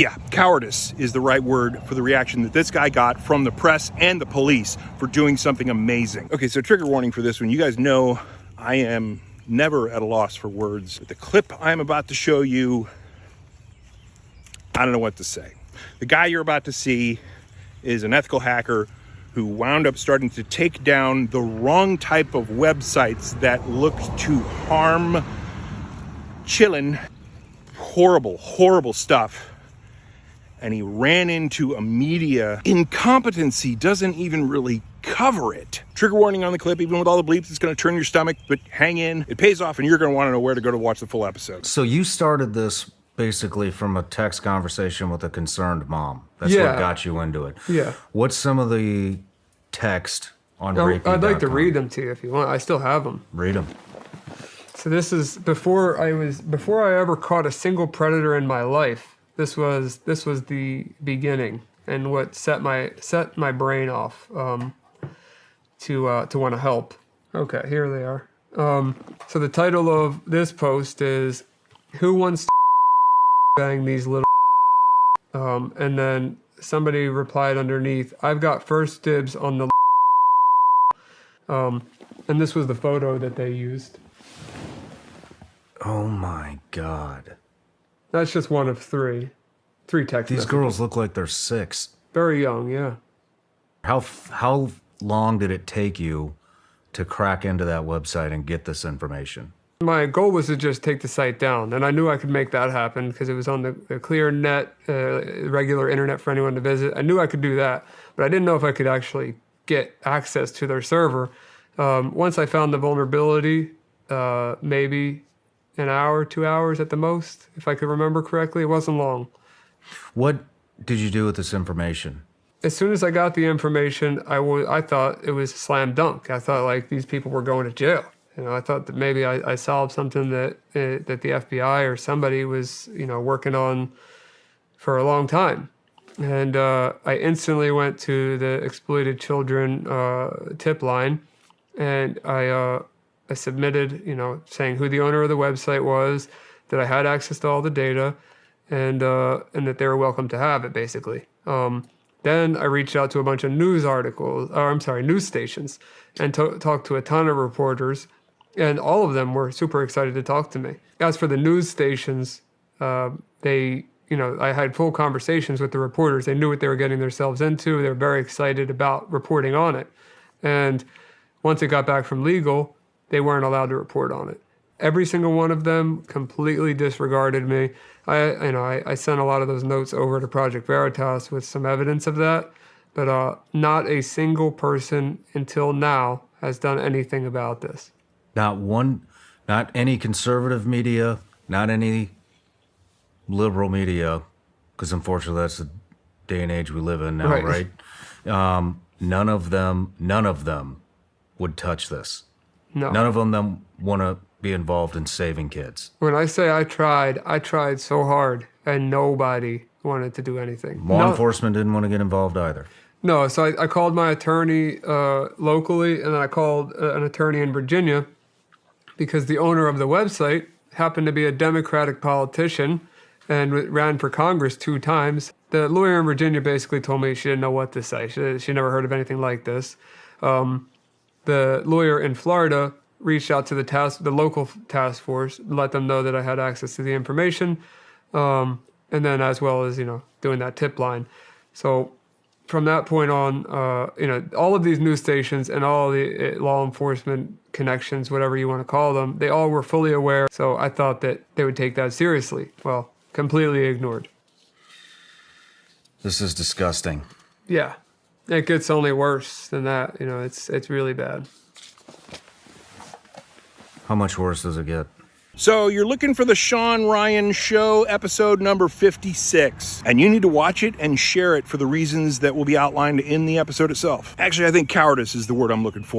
Yeah, cowardice is the right word for the reaction that this guy got from the press and the police for doing something amazing. Okay, so trigger warning for this one. You guys know I am never at a loss for words. But the clip I'm about to show you, I don't know what to say. The guy you're about to see is an ethical hacker who wound up starting to take down the wrong type of websites that look to harm chillin'. Horrible, horrible stuff. And he ran into a media incompetency, doesn't even really cover it. Trigger warning on the clip, even with all the bleeps, it's gonna turn your stomach, but hang in. It pays off and you're gonna wanna know where to go to watch the full episode. So you started this basically from a text conversation with a concerned mom. That's what got you into it. Yeah. What's some of the text on Reiki.com? I'd like to read them to you if you want. I still have them. Read them. So this is before I ever caught a single predator in my life. This was the beginning and what set my brain off to want to help. Okay, here they are. So the title of this post is "Who Wants to Bang These Little?" And then somebody replied underneath, "I've got first dibs on the." And this was the photo that they used. Oh my God. That's just one of three text These messages. girls look like they're 6. Very young, yeah. How long did it take you to crack into that website and get this information? My goal was to just take the site down, and I knew I could make that happen because it was on the clear net, regular internet for anyone to visit. I knew I could do that, but I didn't know if I could actually get access to their server. Once I found the vulnerability, maybe an hour, 2 hours at the most, if I could remember correctly. It wasn't long. What did you do with this information? As soon as I got the information, I thought it was a slam dunk. I thought like these people were going to jail. You know, I thought that maybe I solved something that the FBI or somebody was, working on for a long time. And I instantly went to the exploited children tip line, and I submitted, saying who the owner of the website was, that I had access to all the data, and that they were welcome to have it, basically. Then I reached out to a bunch of news stations, and talked to a ton of reporters, and all of them were super excited to talk to me. As for the news stations, I had full conversations with the reporters. They knew what they were getting themselves into. They were very excited about reporting on it. And once it got back from legal, they weren't allowed to report on it. Every single one of them completely disregarded me. I sent a lot of those notes over to Project Veritas with some evidence of that, but not a single person until now has done anything about this. Not any conservative media, not any liberal media, because unfortunately that's the day and age we live in now, right? None of them would touch this. No. None of them want to be involved in saving kids. When I say I tried so hard, and nobody wanted to do anything. Law enforcement didn't want to get involved either. No, so I called my attorney locally, and then I called an attorney in Virginia, because the owner of the website happened to be a Democratic politician and ran for Congress 2 times. The lawyer in Virginia basically told me she didn't know what to say. She never heard of anything like this. The lawyer in Florida reached out to the local task force, let them know that I had access to the information, and then as well as, doing that tip line. So from that point on, all of these news stations and all the law enforcement connections, whatever you want to call them, they all were fully aware. So I thought that they would take that seriously. Well, completely ignored. This is disgusting. Yeah, it gets only worse than that. It's really bad. How much worse does it get? So you're looking for the Sean Ryan Show, episode number 56. And you need to watch it and share it for the reasons that will be outlined in the episode itself. Actually, I think cowardice is the word I'm looking for.